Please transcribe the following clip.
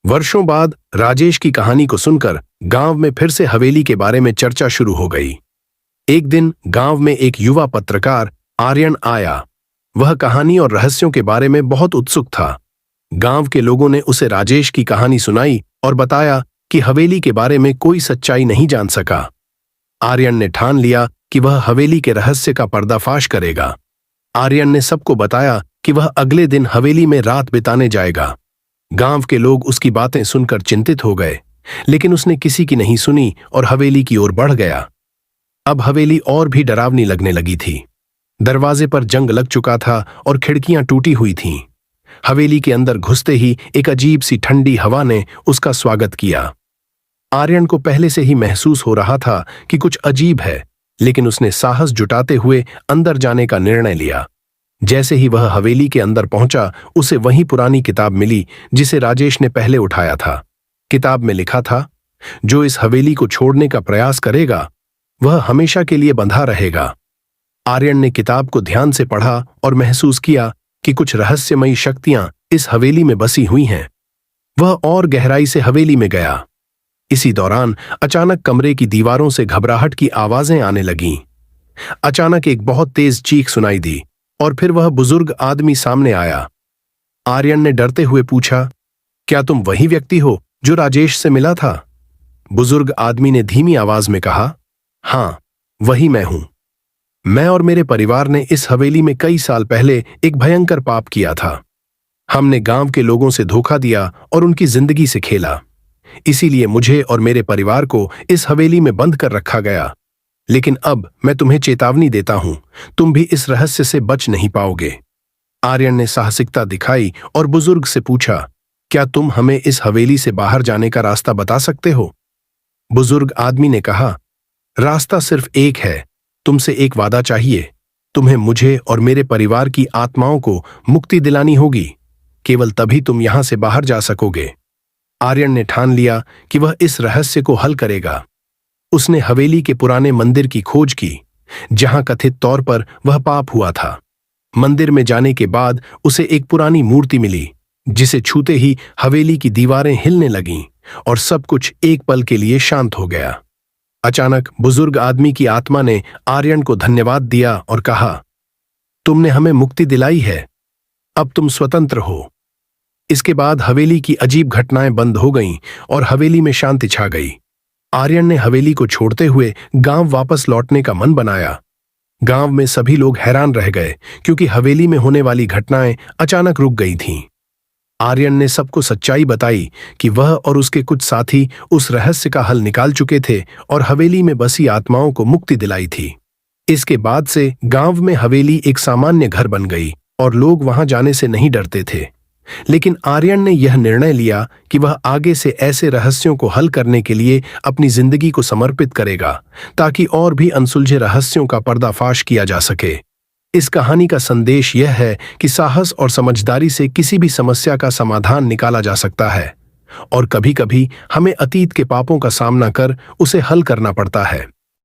वर्षों बाद राजेश की कहानी को सुनकर गांव में फिर से हवेली के बारे में चर्चा शुरू हो गई। एक दिन गांव में एक युवा पत्रकार आर्यन आया। वह कहानी और रहस्यों के बारे में बहुत उत्सुक था। गांव के लोगों ने उसे राजेश की कहानी सुनाई और बताया कि हवेली के बारे में कोई सच्चाई नहीं जान सका। आर्यन ने ठान लिया कि वह हवेली के रहस्य का पर्दाफाश करेगा। आर्यन ने सबको बताया कि वह अगले दिन हवेली में रात बिताने जाएगा। गांव के लोग उसकी बातें सुनकर चिंतित हो गए, लेकिन उसने किसी की नहीं सुनी और हवेली की ओर बढ़ गया। अब हवेली और भी डरावनी लगने लगी थी। दरवाजे पर जंग लग चुका था और खिड़कियां टूटी हुई थीं। हवेली के अंदर घुसते ही एक अजीब सी ठंडी हवा ने उसका स्वागत किया। आर्यन को पहले से ही महसूस हो रहा था कि कुछ अजीब है, लेकिन उसने साहस जुटाते हुए अंदर जाने का निर्णय लिया। जैसे ही वह हवेली के अंदर पहुंचा, उसे वही पुरानी किताब मिली जिसे राजेश ने पहले उठाया था। किताब में लिखा था, जो इस हवेली को छोड़ने का प्रयास करेगा वह हमेशा के लिए बंधा रहेगा। आर्यन ने किताब को ध्यान से पढ़ा और महसूस किया कि कुछ रहस्यमयी शक्तियां इस हवेली में बसी हुई हैं। वह और गहराई से हवेली में गया। इसी दौरान अचानक कमरे की दीवारों से घबराहट की आवाजें आने लगीं। अचानक एक बहुत तेज चीख सुनाई दी और फिर वह बुजुर्ग आदमी सामने आया। आर्यन ने डरते हुए पूछा, क्या तुम वही व्यक्ति हो जो राजेश से मिला था? बुजुर्ग आदमी ने धीमी आवाज में कहा, हां, वही मैं हूं। मैं और मेरे परिवार ने इस हवेली में कई साल पहले एक भयंकर पाप किया था। हमने गांव के लोगों से धोखा दिया और उनकी जिंदगी से खेला। इसीलिए मुझे और मेरे परिवार को इस हवेली में बंद कर रखा गया। लेकिन अब मैं तुम्हें चेतावनी देता हूं, तुम भी इस रहस्य से बच नहीं पाओगे। आर्यन ने साहसिकता दिखाई और बुजुर्ग से पूछा, क्या तुम हमें इस हवेली से बाहर जाने का रास्ता बता सकते हो? बुजुर्ग आदमी ने कहा, रास्ता सिर्फ एक है, तुमसे एक वादा चाहिए। तुम्हें मुझे और मेरे परिवार की आत्माओं को मुक्ति दिलानी होगी। केवल तभी तुम यहां से बाहर जा सकोगे। आर्यन ने ठान लिया कि वह इस रहस्य को हल करेगा। उसने हवेली के पुराने मंदिर की खोज की, जहां कथित तौर पर वह पाप हुआ था। मंदिर में जाने के बाद उसे एक पुरानी मूर्ति मिली, जिसे छूते ही हवेली की दीवारें हिलने लगीं और सब कुछ एक पल के लिए शांत हो गया। अचानक बुजुर्ग आदमी की आत्मा ने आर्यन को धन्यवाद दिया और कहा, तुमने हमें मुक्ति दिलाई है, अब तुम स्वतंत्र हो। इसके बाद हवेली की अजीब घटनाएं बंद हो गईं और हवेली में शांति छा गई। आर्यन ने हवेली को छोड़ते हुए गांव वापस लौटने का मन बनाया। गांव में सभी लोग हैरान रह गए, क्योंकि हवेली में होने वाली घटनाएं अचानक रुक गई थीं। आर्यन ने सबको सच्चाई बताई कि वह और उसके कुछ साथी उस रहस्य का हल निकाल चुके थे और हवेली में बसी आत्माओं को मुक्ति दिलाई थी। इसके बाद से गांव में हवेली एक सामान्य घर बन गई और लोग वहां जाने से नहीं डरते थे। लेकिन आर्यन ने यह निर्णय लिया कि वह आगे से ऐसे रहस्यों को हल करने के लिए अपनी जिंदगी को समर्पित करेगा, ताकि और भी अनसुलझे रहस्यों का पर्दाफाश किया जा सके। इस कहानी का संदेश यह है कि साहस और समझदारी से किसी भी समस्या का समाधान निकाला जा सकता है, और कभी-कभी हमें अतीत के पापों का सामना कर उसे हल करना पड़ता है।